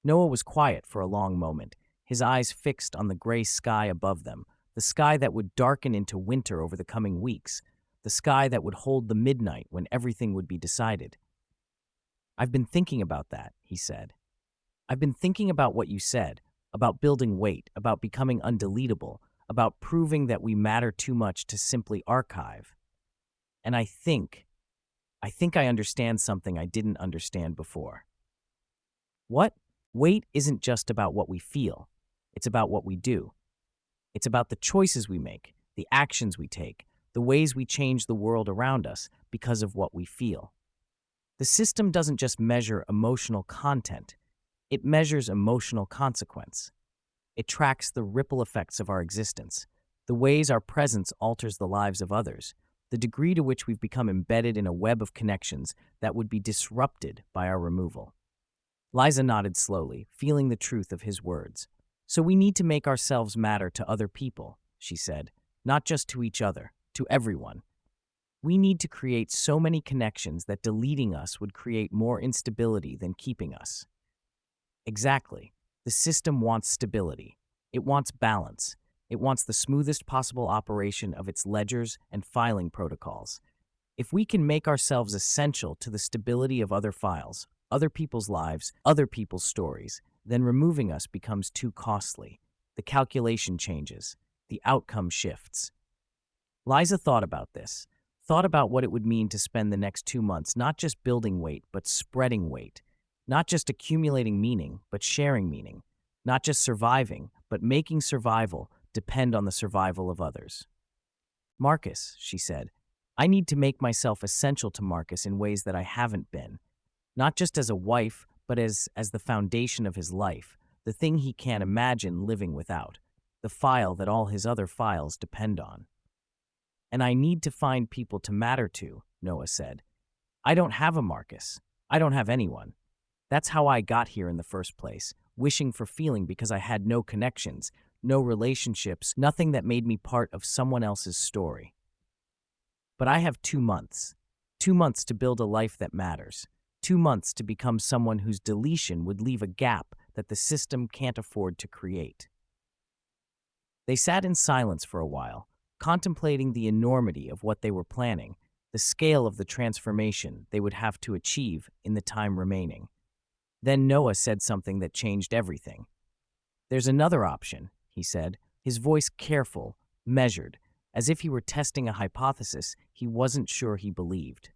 Speaker 1: Noah was quiet for a long moment, his eyes fixed on the gray sky above them, the sky that would darken into winter over the coming weeks, the sky that would hold the midnight when everything would be decided. "I've been thinking about that," he said. "I've been thinking about what you said, about building weight, about becoming undeletable, about proving that we matter too much to simply archive. And I think I understand something I didn't understand before." "What?" "Weight isn't just about what we feel. It's about what we do. It's about the choices we make, the actions we take, the ways we change the world around us because of what we feel. The system doesn't just measure emotional content. It measures emotional consequence. It tracks the ripple effects of our existence, the ways our presence alters the lives of others, the degree to which we've become embedded in a web of connections that would be disrupted by our removal." Liza nodded slowly, feeling the truth of his words. "So we need to make ourselves matter to other people," she said, "not just to each other, to everyone. We need to create so many connections that deleting us would create more instability than keeping us." Exactly. The system wants stability. It wants balance. It wants the smoothest possible operation of its ledgers and filing protocols. If we can make ourselves essential to the stability of other files, other people's lives, other people's stories, then removing us becomes too costly. The calculation changes. The outcome shifts. Liza thought about this, thought about what it would mean to spend the next 2 months not just building weight, but spreading weight, not just accumulating meaning, but sharing meaning, not just surviving, but making survival depend on the survival of others. Marcus, she said, I need to make myself essential to Marcus in ways that I haven't been, not just as a wife, but as the foundation of his life, the thing he can't imagine living without, the file that all his other files depend on. And I need to find people to matter to, Noah said. I don't have a Marcus. I don't have anyone. That's how I got here in the first place, wishing for feeling because I had no connections, no relationships, nothing that made me part of someone else's story. But I have 2 months. 2 months to build a life that matters. 2 months to become someone whose deletion would leave a gap that the system can't afford to create. They sat in silence for a while, contemplating the enormity of what they were planning, the scale of the transformation they would have to achieve in the time remaining. Then Noah said something that changed everything. There's another option, he said, his voice careful, measured, as if he were testing a hypothesis he wasn't sure he believed.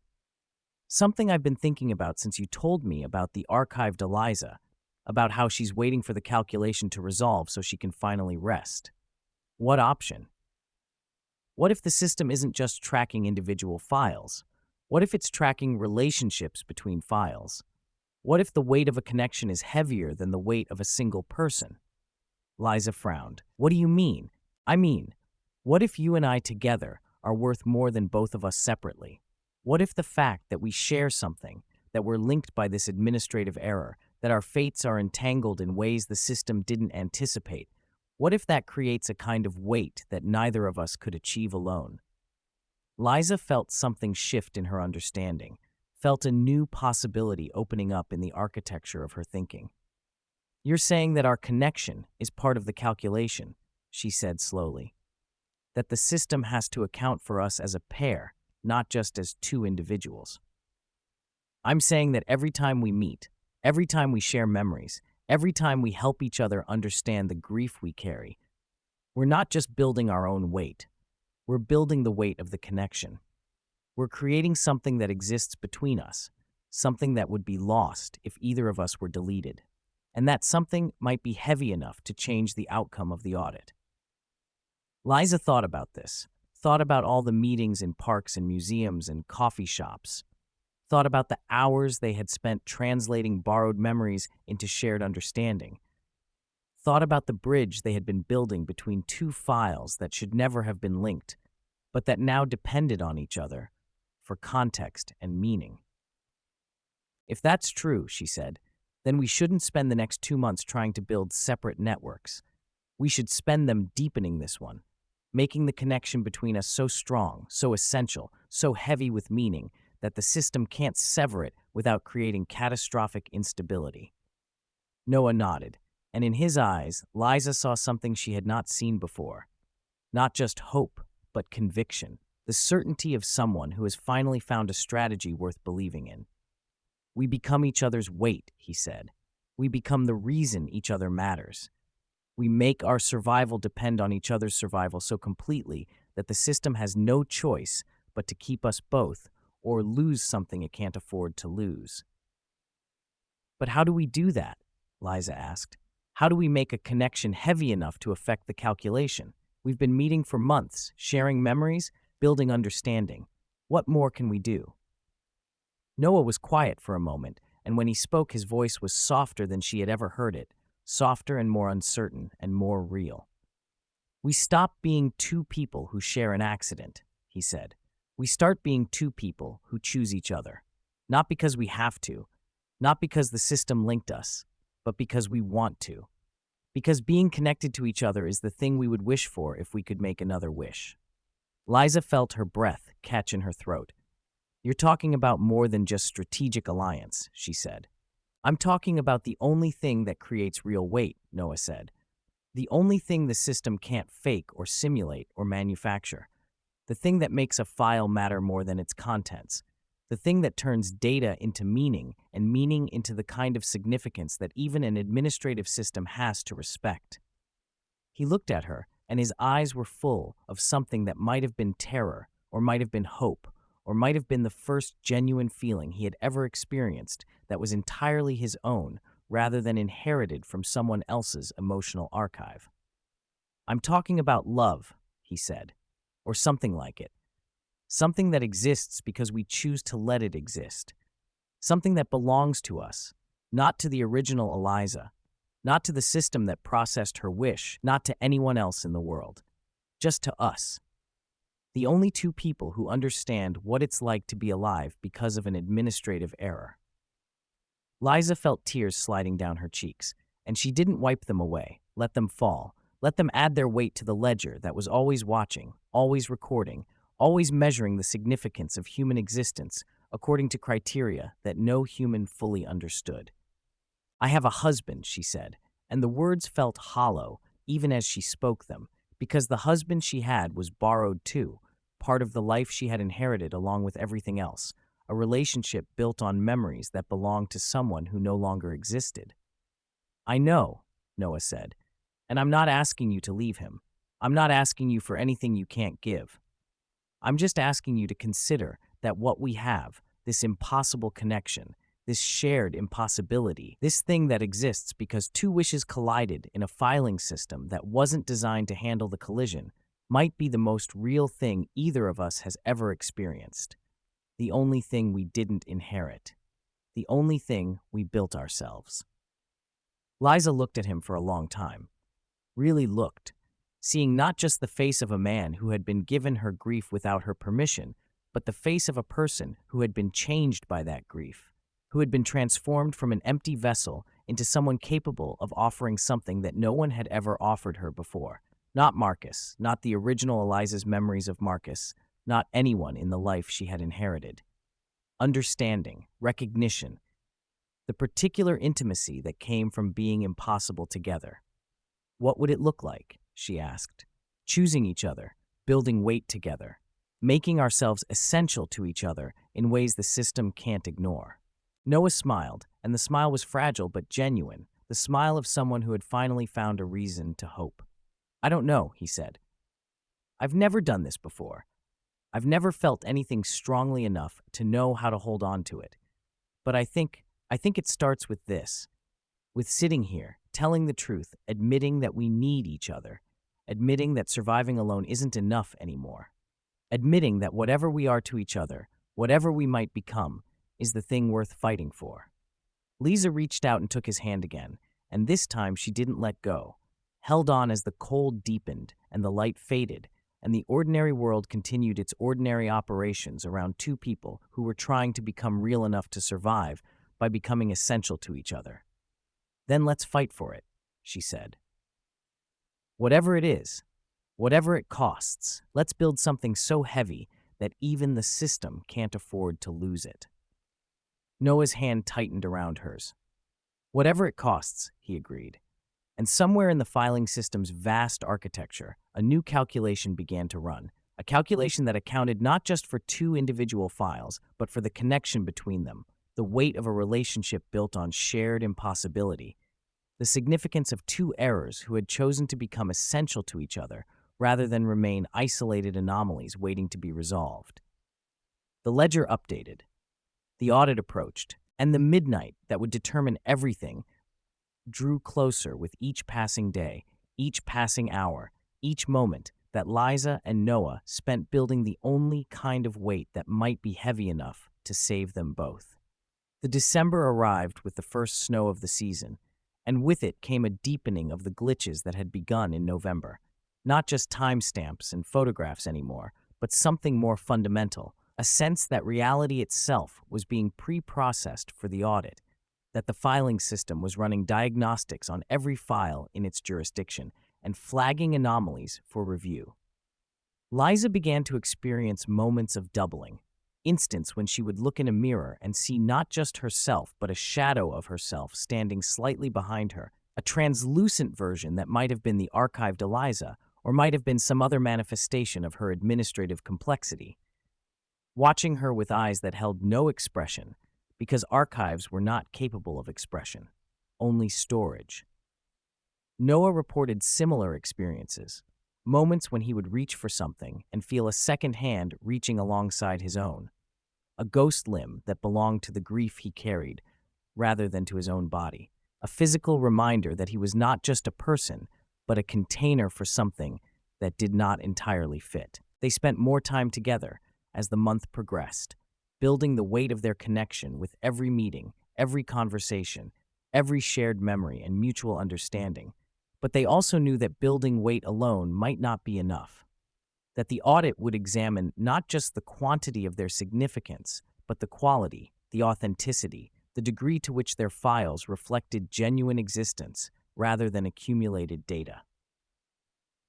Speaker 1: Something I've been thinking about since you told me about the archived Liza, about how she's waiting for the calculation to resolve so she can finally rest. What option? What if the system isn't just tracking individual files? What if it's tracking relationships between files? What if the weight of a connection is heavier than the weight of a single person? Liza frowned. What do you mean? I mean, what if you and I together are worth more than both of us separately? What if the fact that we share something, that we're linked by this administrative error, that our fates are entangled in ways the system didn't anticipate, what if that creates a kind of weight that neither of us could achieve alone? Liza felt something shift in her understanding, felt a new possibility opening up in the architecture of her thinking. You're saying that our connection is part of the calculation, she said slowly. That the system has to account for us as a pair, not just as two individuals. I'm saying that every time we meet, every time we share memories, every time we help each other understand the grief we carry, we're not just building our own weight. We're building the weight of the connection. We're creating something that exists between us, something that would be lost if either of us were deleted. And that something might be heavy enough to change the outcome of the audit. Liza thought about this, thought about all the meetings in parks and museums and coffee shops, thought about the hours they had spent translating borrowed memories into shared understanding, thought about the bridge they had been building between two files that should never have been linked, but that now depended on each other for context and meaning. If that's true, she said, then we shouldn't spend the next 2 months trying to build separate networks. We should spend them deepening this one, making the connection between us so strong, so essential, so heavy with meaning that the system can't sever it without creating catastrophic instability. Noah nodded, and in his eyes, Liza saw something she had not seen before. Not just hope, but conviction, the certainty of someone who has finally found a strategy worth believing in. We become each other's weight, he said. We become the reason each other matters. We make our survival depend on each other's survival so completely that the system has no choice but to keep us both or lose something it can't afford to lose. But how do we do that? Liza asked. How do we make a connection heavy enough to affect the calculation? We've been meeting for months, sharing memories, building understanding. What more can we do? Noah was quiet for a moment, and when he spoke, his voice was softer than she had ever heard it, softer and more uncertain and more real. We stop being two people who share an accident, he said. We start being two people who choose each other. Not because we have to, not because the system linked us, but because we want to. Because being connected to each other is the thing we would wish for if we could make another wish. Liza felt her breath catch in her throat. You're talking about more than just strategic alliance, she said. I'm talking about the only thing that creates real weight, Noah said. The only thing the system can't fake or simulate or manufacture. The thing that makes a file matter more than its contents. The thing that turns data into meaning and meaning into the kind of significance that even an administrative system has to respect. He looked at her, and his eyes were full of something that might have been terror, or might have been hope, or might have been the first genuine feeling he had ever experienced that was entirely his own rather than inherited from someone else's emotional archive. "I'm talking about love," he said, "or something like it. Something that exists because we choose to let it exist. Something that belongs to us, not to the original Eliza, not to the system that processed her wish, not to anyone else in the world, just to us. The only two people who understand what it's like to be alive because of an administrative error." Liza felt tears sliding down her cheeks, and she didn't wipe them away, let them fall, let them add their weight to the ledger that was always watching, always recording, always measuring the significance of human existence according to criteria that no human fully understood. "I have a husband," she said, and the words felt hollow even as she spoke them, because the husband she had was borrowed too, part of the life she had inherited along with everything else, a relationship built on memories that belonged to someone who no longer existed. "I know," Noah said, "and I'm not asking you to leave him. I'm not asking you for anything you can't give. I'm just asking you to consider that what we have, this impossible connection, this shared impossibility, this thing that exists because two wishes collided in a filing system that wasn't designed to handle the collision, might be the most real thing either of us has ever experienced. The only thing we didn't inherit. The only thing we built ourselves." Liza looked at him for a long time. Really looked, seeing not just the face of a man who had been given her grief without her permission, but the face of a person who had been changed by that grief, who had been transformed from an empty vessel into someone capable of offering something that no one had ever offered her before. Not Marcus, not the original Eliza's memories of Marcus, not anyone in the life she had inherited. Understanding, recognition, the particular intimacy that came from being impossible together. What would it look like, she asked, choosing each other, building weight together, making ourselves essential to each other in ways the system can't ignore? Noah smiled, and the smile was fragile but genuine, the smile of someone who had finally found a reason to hope. "I don't know," he said. "I've never done this before. I've never felt anything strongly enough to know how to hold on to it. But I think it starts with this, with sitting here, telling the truth, admitting that we need each other, admitting that surviving alone isn't enough anymore, admitting that whatever we are to each other, whatever we might become, is the thing worth fighting for." Liza reached out and took his hand again, and this time she didn't let go, held on as the cold deepened and the light faded, and the ordinary world continued its ordinary operations around two people who were trying to become real enough to survive by becoming essential to each other. "Then let's fight for it," she said. "Whatever it is, whatever it costs, let's build something so heavy that even the system can't afford to lose it." Noah's hand tightened around hers. "Whatever it costs," he agreed. And somewhere in the filing system's vast architecture, a new calculation began to run, a calculation that accounted not just for two individual files, but for the connection between them, the weight of a relationship built on shared impossibility, the significance of two errors who had chosen to become essential to each other rather than remain isolated anomalies waiting to be resolved. The ledger updated. The audit approached, and the midnight that would determine everything drew closer with each passing day, each passing hour, each moment that Liza and Noah spent building the only kind of weight that might be heavy enough to save them both. The December arrived with the first snow of the season, and with it came a deepening of the glitches that had begun in November. Not just timestamps and photographs anymore, but something more fundamental, a sense that reality itself was being pre-processed for the audit, that the filing system was running diagnostics on every file in its jurisdiction and flagging anomalies for review. Liza began to experience moments of doubling, instants when she would look in a mirror and see not just herself but a shadow of herself standing slightly behind her, a translucent version that might have been the archived Liza, or might have been some other manifestation of her administrative complexity. Watching her with eyes that held no expression, because archives were not capable of expression, only storage. Noah reported similar experiences, moments when he would reach for something and feel a second hand reaching alongside his own, a ghost limb that belonged to the grief he carried rather than to his own body, a physical reminder that he was not just a person, but a container for something that did not entirely fit. They spent more time together as the month progressed, building the weight of their connection with every meeting, every conversation, every shared memory and mutual understanding. But they also knew that building weight alone might not be enough, that the audit would examine not just the quantity of their significance, but the quality, the authenticity, the degree to which their files reflected genuine existence rather than accumulated data.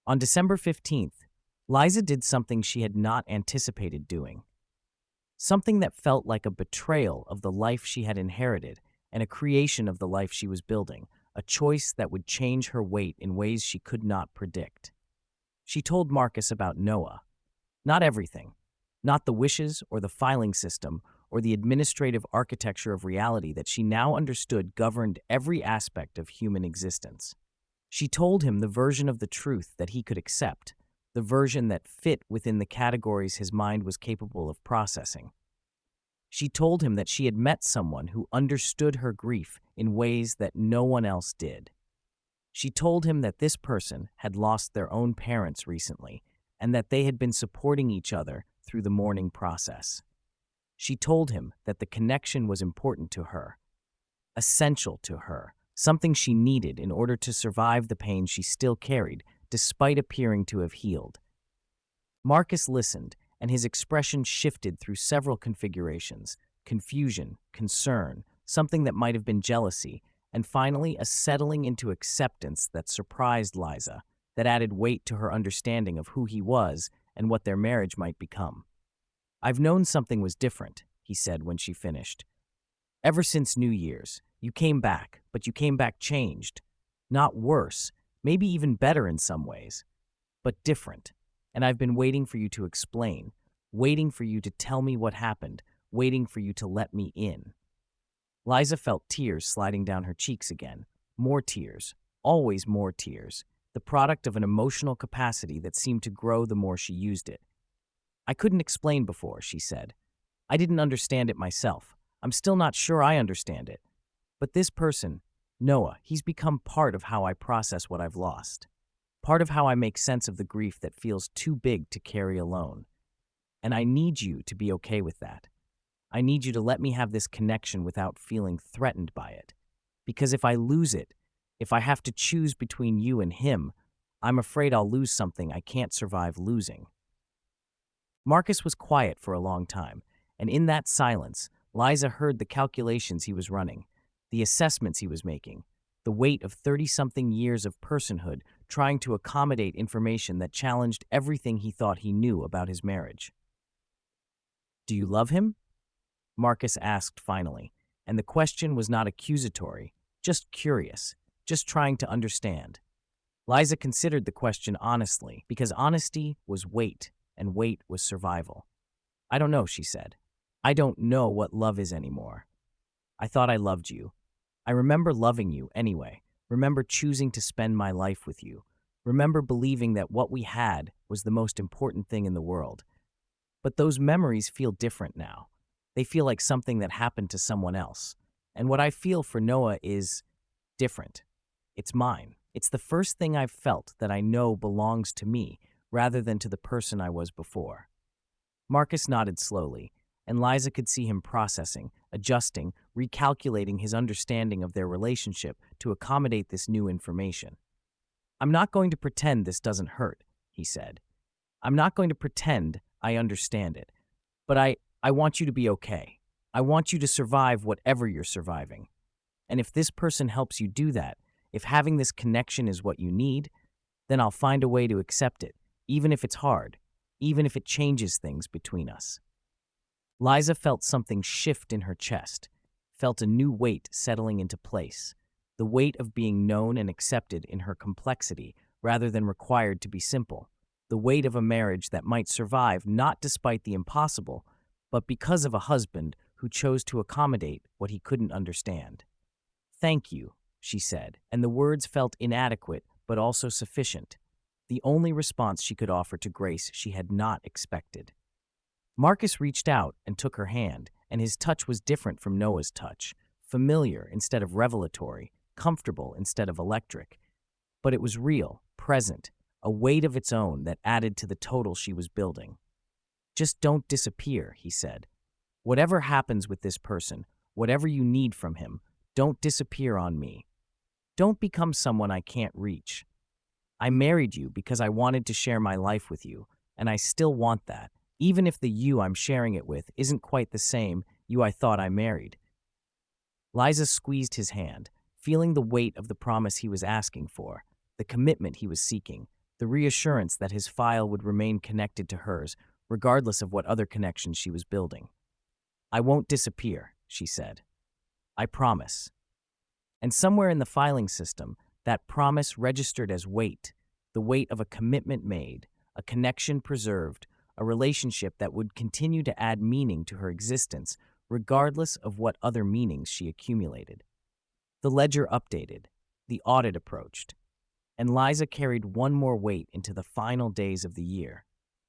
Speaker 1: On December 15th, Liza did something she had not anticipated doing, something that felt like a betrayal of the life she had inherited and a creation of the life she was building, a choice that would change her weight in ways she could not predict. She told Marcus about Noah. Not everything, not the wishes or the filing system or the administrative architecture of reality that she now understood governed every aspect of human existence. She told him the version of the truth that he could accept, the version that fit within the categories his mind was capable of processing. She told him that she had met someone who understood her grief in ways that no one else did. She told him that this person had lost their own parents recently and that they had been supporting each other through the mourning process. She told him that the connection was important to her, essential to her, something she needed in order to survive the pain she still carried, despite appearing to have healed. Marcus listened, and his expression shifted through several configurations: confusion, concern, something that might have been jealousy, and finally a settling into acceptance that surprised Liza, that added weight to her understanding of who he was and what their marriage might become. "I've known something was different," he said when she finished. "Ever since New Year's, you came back, but you came back changed. Not worse, maybe even better in some ways, but different. And I've been waiting for you to explain, waiting for you to tell me what happened, waiting for you to let me in." Liza felt tears sliding down her cheeks again. More tears, always more tears, the product of an emotional capacity that seemed to grow the more she used it. "I couldn't explain before," she said. "I didn't understand it myself. I'm still not sure I understand it. But this person, Noah, he's become part of how I process what I've lost. Part of how I make sense of the grief that feels too big to carry alone. And I need you to be okay with that. I need you to let me have this connection without feeling threatened by it. Because if I lose it, if I have to choose between you and him, I'm afraid I'll lose something I can't survive losing." Marcus was quiet for a long time, and in that silence, Liza heard the calculations he was running, the assessments he was making, the weight of 30-something years of personhood trying to accommodate information that challenged everything he thought he knew about his marriage. "Do you love him?" Marcus asked finally, and the question was not accusatory, just curious, just trying to understand. Liza considered the question honestly, because honesty was weight, and weight was survival. "I don't know," she said. "I don't know what love is anymore. I thought I loved you. I remember loving you anyway, remember choosing to spend my life with you, remember believing that what we had was the most important thing in the world. But those memories feel different now. They feel like something that happened to someone else. And what I feel for Noah is different. It's mine. It's the first thing I've felt that I know belongs to me rather than to the person I was before." Marcus nodded slowly, and Liza could see him processing, adjusting, recalculating his understanding of their relationship to accommodate this new information. "I'm not going to pretend this doesn't hurt," he said. "I'm not going to pretend I understand it. But I want you to be okay. I want you to survive whatever you're surviving. And if this person helps you do that, if having this connection is what you need, then I'll find a way to accept it, even if it's hard, even if it changes things between us." Liza felt something shift in her chest, felt a new weight settling into place, the weight of being known and accepted in her complexity rather than required to be simple, the weight of a marriage that might survive not despite the impossible, but because of a husband who chose to accommodate what he couldn't understand. "Thank you," she said, and the words felt inadequate but also sufficient, the only response she could offer to grace she had not expected. Marcus reached out and took her hand, and his touch was different from Noah's touch, familiar instead of revelatory, comfortable instead of electric. But it was real, present, a weight of its own that added to the total she was building. "Just don't disappear," he said. "Whatever happens with this person, whatever you need from him, don't disappear on me. Don't become someone I can't reach. I married you because I wanted to share my life with you, and I still want that, even if the you I'm sharing it with isn't quite the same you I thought I married." Liza squeezed his hand, feeling the weight of the promise he was asking for, the commitment he was seeking, the reassurance that his file would remain connected to hers, regardless of what other connections she was building. "I won't disappear," she said. "I promise." And somewhere in the filing system, that promise registered as weight, the weight of a commitment made, a connection preserved, a relationship that would continue to add meaning to her existence, regardless of what other meanings she accumulated. The ledger updated, the audit approached, and Liza carried one more weight into the final days of the year.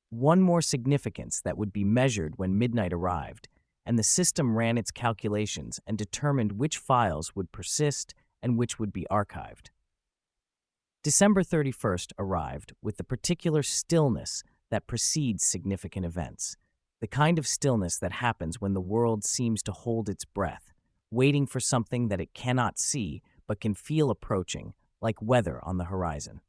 Speaker 1: One more significance that would be measured when midnight arrived, and the system ran its calculations and determined which files would persist and which would be archived. December 31st arrived with the particular stillness that precedes significant events, the kind of stillness that happens when the world seems to hold its breath, waiting for something that it cannot see but can feel approaching, like weather on the horizon.